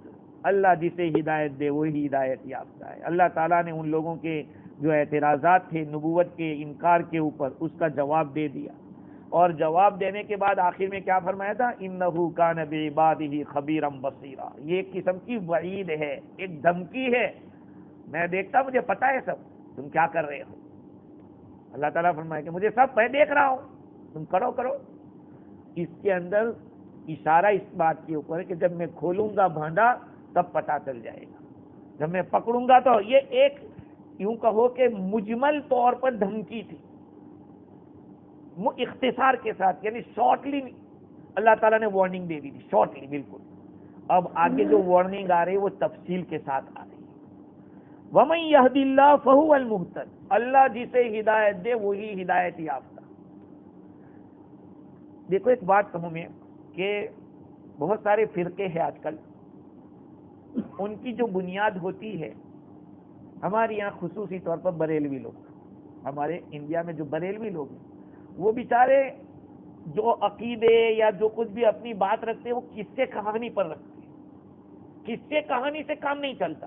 اللہ جسے ہدایت دے وہی ہدایت یافتہ ہے۔ اللہ تعالیٰ نے ان لوگوں کے جو اعتراضات تھے نبوت کے انکار کے اوپر، اس کا جواب دے دیا، اور جواب دینے کے بعد آخر میں کیا فرمایا تھا؟ إِنَّهُ كَانَ بِعِبَادِهِ خَبِيرًا بَصِيرًا، یہ ایک قسم کی وعید ہے، ایک دھمکی ہے، میں دیکھتا، مجھے پتا ہے سب تم کیا کر رہے ہو۔ اللہ تعالیٰ فرمائے کہ مجھے سب میں دیکھ رہا ہوں، تم کرو۔ اس کے اندر اشارہ اس بات کے اوپر ہے کہ جب میں کھولوں گا بھانڈا تب پتہ چل جائے گا، جب میں پکڑوں گا تو یہ ایک یوں کہو کہ مجمل طور پر دھمکی تھی، اختصار کے ساتھ، یعنی شارٹلی اللہ تعالیٰ نے وارننگ دے دی تھی، شارٹلی بالکل۔ اب آگے جو وارننگ آ رہی ہے وہ تفصیل کے ساتھ آ رہی ہے۔ وَمَن يَهْدِ اللَّهُ فَهُوَ الْمُهْتَدِ، اللہ جسے ہدایت دے وہی ہدایت یافتہ۔ دیکھو ایک بات کہوں میں کہ بہت سارے فرقے ہیں آج کل، ان کی جو بنیاد ہوتی ہے، ہمارے یہاں خصوصی طور پر بریلوی لوگ، ہمارے انڈیا میں جو بریلوی لوگ ہیں وہ بیچارے جو عقیدے یا جو کچھ بھی اپنی بات رکھتے ہیں وہ قصے کہانی پر رکھتے ہیں. قصے کہانی سے کام نہیں چلتا.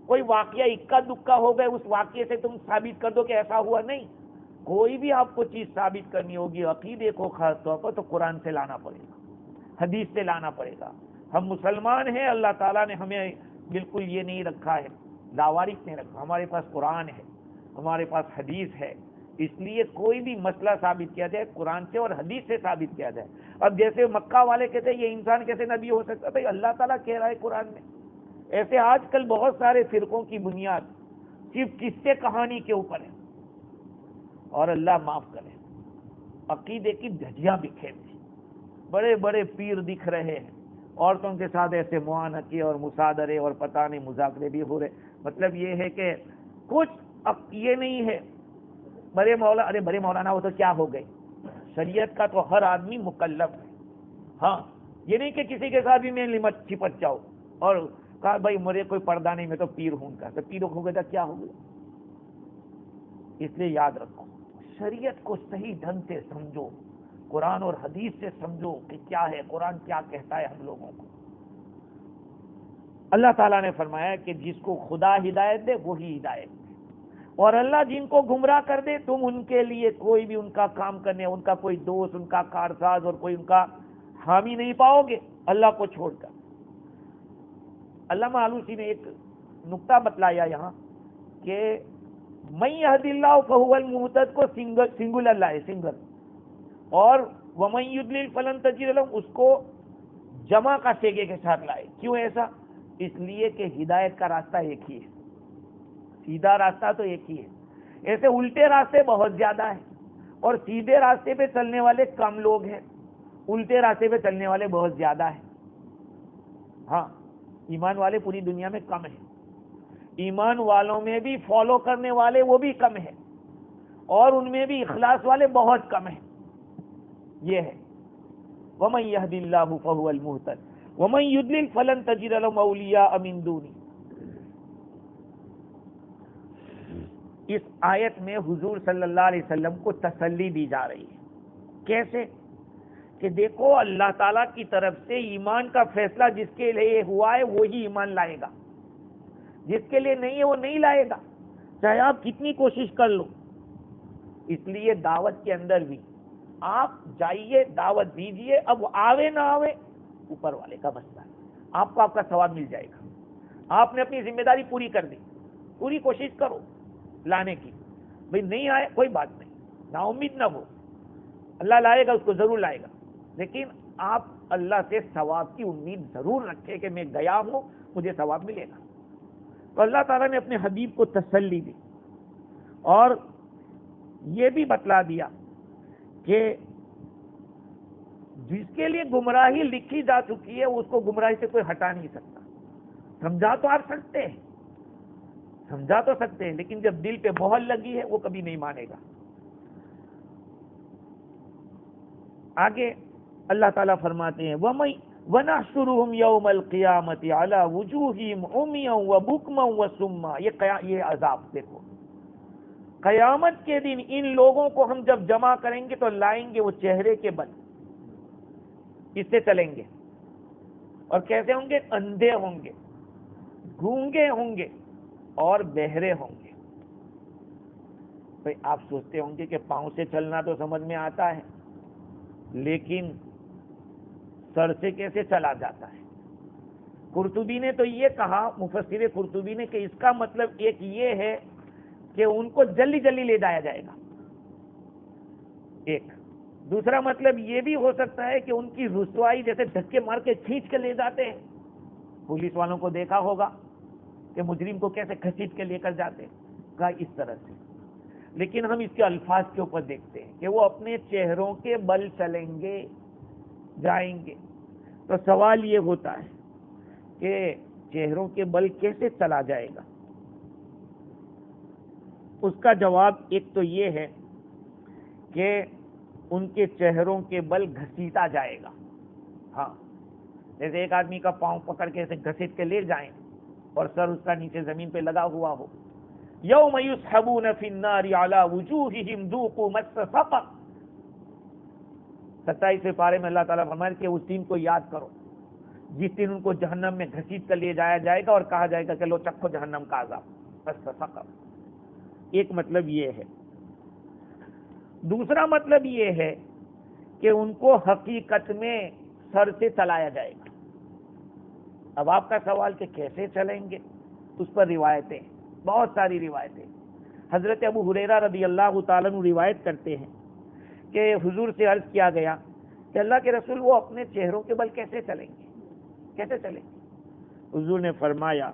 کوئی واقعہ اکا دکا ہو گئے اس واقعے سے تم ثابت کر دو کہ ایسا ہوا. نہیں, کوئی بھی آپ کو چیز ثابت کرنی ہوگی عقیدے کو خاص طور پر تو قرآن سے لانا پڑے گا, حدیث سے لانا پڑے گا. ہم مسلمان ہیں, اللہ تعالیٰ نے ہمیں بالکل یہ نہیں رکھا ہے, لاوارث نہیں رکھا. ہمارے پاس قرآن ہے, ہمارے پاس حدیث ہے. اس لیے کوئی بھی مسئلہ ثابت کیا جائے قرآن سے اور حدیث سے ثابت کیا جائے. اب جیسے مکہ والے کہتے ہیں یہ انسان کیسے نبی ہو سکتا ہے, بھائی اللہ تعالیٰ کہہ رہا ہے قرآن میں. ایسے آج کل بہت سارے فرقوں کی بنیاد صرف قصے کہانی کے اوپر ہے, اور اللہ معاف کرے عقیدے کی دھجیاں بکھیر دی. بڑے بڑے پیر دکھ رہے ہیں, عورتوں کے ساتھ ایسے معانقے اور مصادرے اور پتہ نہیں مذاکرے بھی ہو رہے. مطلب یہ ہے کہ کچھ یہ نہیں ہے بڑے مولانا ہو تو کیا ہو گئے. شریعت کا تو ہر آدمی مکلف ہے. ہاں, یہ نہیں کہ کسی کے ساتھ بھی میں لمٹ چھپٹ جاؤ اور کہا بھائی میرے کوئی پردہ نہیں میں تو پیر ہوں کا, تو پیر ہو گئے تو کیا ہو گیا. اس لیے یاد رکھو شریعت کو صحیح ڈھنگ سے سمجھو, قرآن اور حدیث سے سمجھو کہ کیا ہے, قرآن کیا کہتا ہے ہم لوگوں کو. اللہ تعالیٰ نے فرمایا کہ جس کو خدا ہدایت دے وہی ہدایت دے, اور اللہ جن کو گمراہ کر دے تم ان کے لیے کوئی بھی ان کا کام کرنے, ان کا کوئی دوست, ان کا کارساز اور کوئی ان کا حامی نہیں پاؤ گے اللہ کو چھوڑ کر. علامہ آلوسی نے ایک نقطہ بتلایا یہاں کہ من یہد اللہ فہو المہتد کو سنگولر لائے, سنگل, اور ومن یضلل فلن تجد لہ اس کو جمع کا سیگے کے ساتھ لائے. کیوں ایسا؟ اس لیے کہ ہدایت کا راستہ ایک ہی ہے, سیدھا راستہ تو ایک ہی ہے. ایسے الٹے راستے بہت زیادہ ہیں اور سیدھے راستے پہ چلنے والے کم لوگ ہیں, الٹے راستے پہ چلنے والے بہت زیادہ ہیں. ہاں, ایمان والے پوری دنیا میں کم ہیں, ایمان والوں میں بھی فالو کرنے والے وہ بھی کم ہیں, اور ان میں بھی اخلاص والے بہت کم ہیں. یہ ہے وَمَن يَهْدِ اللَّهُ فَهُوَ الْمُهْتَدِ وَمَن يُضْلِلْ فَلَن تَجِدَ لَهُمْ أَوْلِيَاءَ مِن دُونِهِ. اس آیت میں حضور صلی اللہ علیہ وسلم کو تسلی دی جا رہی ہے. کیسے؟ کہ دیکھو اللہ تعالیٰ کی طرف سے ایمان کا فیصلہ جس کے لیے ہوا ہے وہی ایمان لائے گا, جس کے لیے نہیں ہے وہ نہیں لائے گا, چاہے آپ کتنی کوشش کر لو. اس لیے دعوت کے اندر بھی آپ جائیے, دعوت دیجئے, اب آوے نہ آوے اوپر والے کا مسئلہ ہے. آپ کو آپ کا ثواب مل جائے گا. آپ نے اپنی ذمہ داری پوری کر دی, پوری کوشش کرو لانے کی. بھئی نہیں آئے کوئی بات نہیں, نا امید نہ ہو, اللہ لائے گا, اس کو ضرور لائے گا. لیکن آپ اللہ سے ثواب کی امید ضرور رکھیں کہ میں گیا ہوں مجھے ثواب ملے گا. تو اللہ تعالیٰ نے اپنے حبیب کو تسلی دی اور یہ بھی بتلا دیا کہ جس کے لیے گمراہی لکھی جا چکی ہے اس کو گمراہی سے کوئی ہٹا نہیں سکتا. سمجھا تو آپ سکتے ہیں, سمجھا تو سکتے ہیں, لیکن جب دل پہ مہر لگی ہے وہ کبھی نہیں مانے گا. آگے اللہ تعالیٰ فرماتے ہیں وَنَحْشُرُهُمْ يَوْمَ الْقِيَامَةِ عَلَى وُجُوهِهِمْ عُمْيًا وَبُكْمًا وَصُمًّا. یہ عذاب دیکھو, قیامت کے دن ان لوگوں کو ہم جب جمع کریں گے تو لائیں گے وہ چہرے کے بل, اس سے چلیں گے, اور کیسے ہوں گے؟ اندھے ہوں گے, گونگے ہوں گے اور بہرے ہوں گے. بھئی آپ سوچتے ہوں گے کہ پاؤں سے چلنا تو سمجھ میں آتا ہے, لیکن سر سے کیسے چلا جاتا ہے؟ قرطبی نے تو یہ کہا, مفسر قرطبی نے, کہ اس کا مطلب ایک یہ ہے کہ ان کو جلدی جلدی لے جایا جائے گا. ایک دوسرا مطلب یہ بھی ہو سکتا ہے کہ ان کی رسوائی جیسے دھکے مار کے کھینچ کے لے جاتے ہیں. پولیس والوں کو دیکھا ہوگا کہ مجرم کو کیسے گھسیٹ کے لے کر جاتے ہیں, کہا اس طرح سے. لیکن ہم اس کے الفاظ کے اوپر دیکھتے ہیں کہ وہ اپنے چہروں کے بل چلیں گے, جائیں گے. تو سوال یہ ہوتا ہے کہ چہروں کے بل کیسے چلا جائے گا؟ اس کا جواب ایک تو یہ ہے کہ ان کے چہروں کے بل گھسیٹا جائے گا. ہاں, جیسے ایک آدمی کا پاؤں پکڑ کے ایسے گھسیٹ کے لے جائیں اور سر اس کا نیچے زمین پہ لگا ہوا ہو, یوم یسحبون فی النار علی وجوہہم ذوقوا مس سقر. 27ویں پارے میں اللہ تعالیٰ فرمائے کہ اس دن کو یاد کرو جس دن ان کو جہنم میں گھسیٹ کر لے جایا جائے گا اور کہا جائے گا کہ لو چکھو جہنم کا عذاب. مس سقر ایک مطلب یہ ہے. دوسرا مطلب یہ ہے کہ ان کو حقیقت میں سر سے چلایا جائے گا. اب آپ کا سوال کہ کیسے چلیں گے، اس پر روایتیں، بہت ساری روایتیں. حضرت ابو ہریرہ رضی اللہ تعالیٰ عنہ روایت کرتے ہیں کہ حضور سے عرض کیا گیا کہ اللہ کے رسول وہ اپنے چہروں کے بل کیسے چلیں گے، کیسے چلیں گے؟ حضور نے فرمایا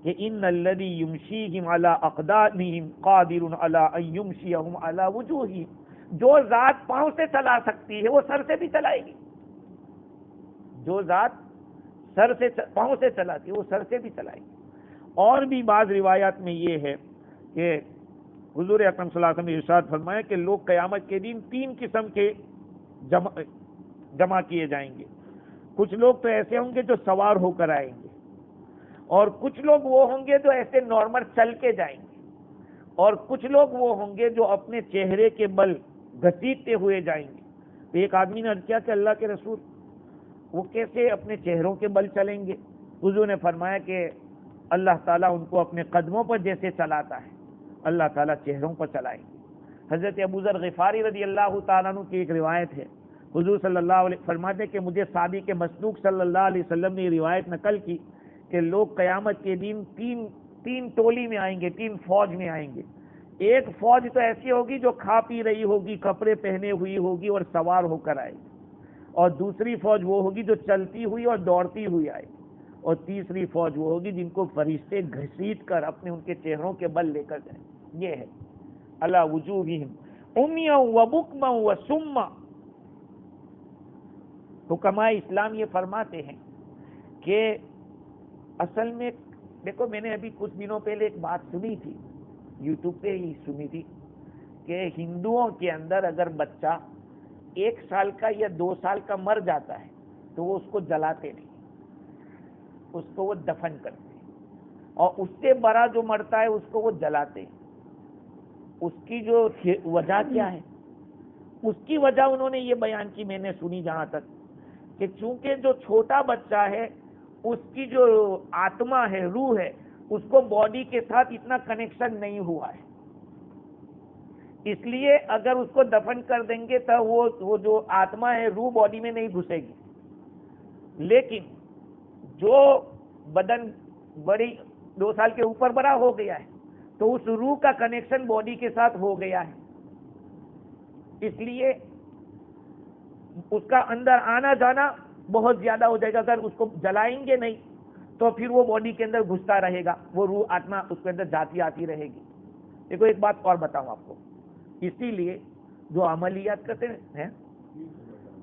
کہ ان الذی یمشیہم علی اقدامہم قادر علی ان یمشیہم علی وجوہہم. جو ذات پاؤں سے چلا سکتی ہے وہ سر سے بھی چلائے گی. جو ذات سر سے پاؤں سے چلاتی ہے وہ سر سے بھی چلائے گی. اور بھی بعض روایات میں یہ ہے کہ حضور اکرم صلی اللہ علیہ وسلم نے ارشاد فرمایا کہ لوگ قیامت کے دن 3 قسم کے جمع کیے جائیں گے. کچھ لوگ تو ایسے ہوں گے جو سوار ہو کر آئیں گے، اور کچھ لوگ وہ ہوں گے جو ایسے نارمل چل کے جائیں گے، اور کچھ لوگ وہ ہوں گے جو اپنے چہرے کے بل گھسیٹتے ہوئے جائیں گے. تو ایک آدمی نے عرض کیا کہ اللہ کے رسول وہ کیسے اپنے چہروں کے بل چلیں گے؟ حضور نے فرمایا کہ اللہ تعالیٰ ان کو اپنے قدموں پر جیسے چلاتا ہے اللہ تعالیٰ چہروں پر چلائیں گے. حضرت ابو ذر غفاری رضی اللہ تعالیٰ عنہ کی ایک روایت ہے، حضور صلی اللہ علیہ فرماتے کہ مجھے صادق مصدوق صلی اللہ علیہ وسلم نے یہ روایت نقل کی کہ لوگ قیامت کے دن تین ٹولی میں آئیں گے، 3 فوج میں آئیں گے. ایک فوج تو ایسی ہوگی جو کھا پی رہی ہوگی، کپڑے پہنے ہوئی ہوگی اور سوار ہو کر آئے گی، اور دوسری فوج وہ ہوگی جو چلتی ہوئی اور دوڑتی ہوئی آئے گی، اور تیسری فوج وہ ہوگی جن کو فرشتے گھسیٹ کر اپنے ان کے چہروں کے بل لے کر جائیں. یہ ہے علی وجوہہم عمیا وبکما وصما. حکماء اسلام یہ فرماتے ہیں کہ اصل میں دیکھو، میں نے ابھی کچھ دنوں پہلے ایک بات سنی تھی، یوٹیوب پہ ہی سنی تھی، کہ ہندوؤں کے اندر اگر بچہ 1 سال کا یا 2 سال کا مر جاتا ہے تو وہ اس کو جلاتے نہیں، اس کو وہ دفن کرتے ہیں. اور اس سے بڑا جو مرتا ہے اس کو وہ جلاتے ہیں. اس کی جو وجہ کیا ہے؟ اس کی وجہ انہوں نے یہ بیان کی، میں نے سنی جہاں تک، کہ چونکہ جو چھوٹا بچہ ہے اس کی جو آتما ہے، روح ہے، اس کو باڈی کے ساتھ اتنا کنیکشن نہیں ہوا ہے، اس لیے اگر اس کو دفن کر دیں گے تو وہ جو آتما ہے، روح باڈی میں نہیں گھسے گی. لیکن جو بدن بڑی 2 سال کے اوپر بڑا ہو گیا ہے تو اس روح کا کنیکشن باڈی کے ساتھ ہو گیا ہے، اس لیے اس کا اندر آنا جانا بہت زیادہ ہو جائے گا. اگر اس کو جلائیں گے نہیں تو پھر وہ باڈی کے اندر گھستا رہے گا، وہ روح آتما اس کے اندر جاتی آتی رہے گی. دیکھو ایک بات اور بتاؤں آپ کو، اسی لیے جو عملیات کرتے ہیں،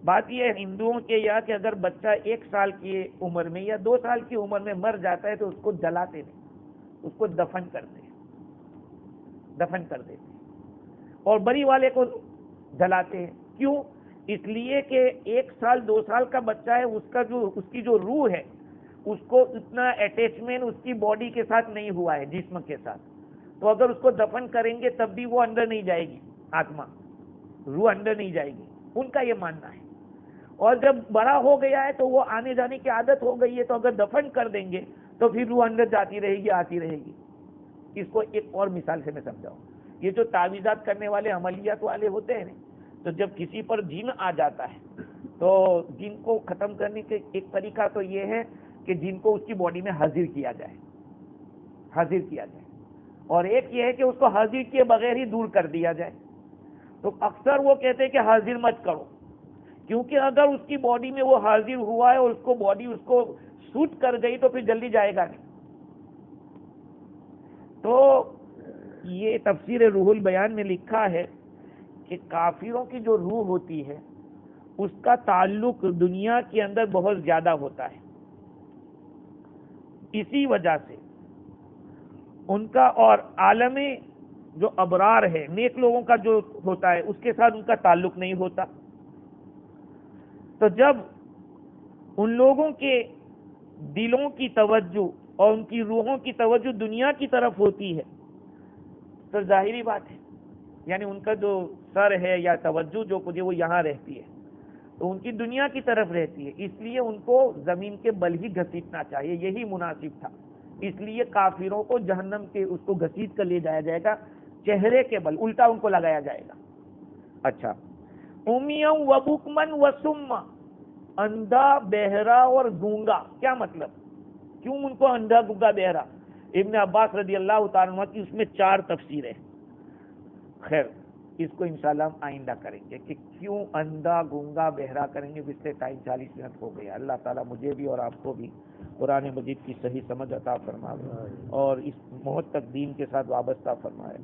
بات یہ ہے ہندوؤں کے یہاں کہ اگر بچہ 1 سال کی عمر میں یا 2 سال کی عمر میں مر جاتا ہے تو اس کو جلاتے نہیں، اس کو دفن کرتے ہیں، دفن کر دیتے ہیں. اور بڑی والے کو جلاتے ہیں. کیوں؟ اس لیے کہ 1 سال 2 سال کا بچہ ہے، اس کی جو روح ہے اس کو اتنا اٹیچمنٹ اس کی باڈی کے ساتھ نہیں ہوا ہے، جسم کے ساتھ. تو اگر اس کو دفن کریں گے تب بھی وہ اندر نہیں جائے گی، آتما روح اندر نہیں جائے گی، ان کا یہ ماننا ہے. اور جب بڑا ہو گیا ہے تو وہ آنے جانے کی عادت ہو گئی ہے، تو اگر دفن کر دیں گے تو پھر روح اندر جاتی رہے گی، آتی رہے گی. اس کو ایک اور مثال سے میں سمجھاؤں. یہ جو تعویذات کرنے والے عملیات والے ہوتے ہیں، تو جب کسی پر جن آ جاتا ہے تو جن کو ختم کرنے کے ایک طریقہ تو یہ ہے کہ جن کو اس کی باڈی میں حاضر کیا جائے، اور ایک یہ ہے کہ اس کو حاضر کیے بغیر ہی دور کر دیا جائے. تو اکثر وہ کہتے ہیں کہ حاضر مت کرو، کیونکہ اگر اس کی باڈی میں وہ حاضر ہوا ہے اور اس کو باڈی اس کو سوٹ کر گئی تو پھر جلدی جائے گا نہیں. تو یہ تفسیر روح البیان میں لکھا ہے کہ کافروں کی جو روح ہوتی ہے اس کا تعلق دنیا کے اندر بہت زیادہ ہوتا ہے. اسی وجہ سے ان کا اور عالم جو ابرار ہے، نیک لوگوں کا جو ہوتا ہے، اس کے ساتھ ان کا تعلق نہیں ہوتا. تو جب ان لوگوں کے دلوں کی توجہ اور ان کی روحوں کی توجہ دنیا کی طرف ہوتی ہے تو ظاہری بات ہے یعنی ان کا جو سر ہے یا توجہ جو کچھ ہے وہ یہاں رہتی ہے، تو ان کی دنیا کی طرف رہتی ہے، اس لیے ان کو زمین کے بل ہی گھسیٹنا چاہیے، یہی مناسب تھا۔ اس لیے کافروں کو جہنم کے اس کو گھسیٹ کر لے جایا جائے گا چہرے کے بل، الٹا ان کو لگایا جائے گا۔ اچھا، امیاں و بکمن و سما، اندھا، بہرا اور گونگا، کیا مطلب؟ کیوں ان کو اندھا، گونگا، بہرا؟ ابن عباس رضی اللہ تعالیٰ عنہ کی اس میں 4 تفسیریں۔ خیر اس کو انشاءاللہ ہم آئندہ کریں گے کہ کیوں اندھا، گونگا، بہرا کریں گے۔ پچھلے ٹائم 40 منٹ ہو گیا۔ اللہ تعالیٰ مجھے بھی اور آپ کو بھی قرآن مجید کی صحیح سمجھ عطا فرمائے اور اس محت تک دین کے ساتھ وابستہ فرمائے۔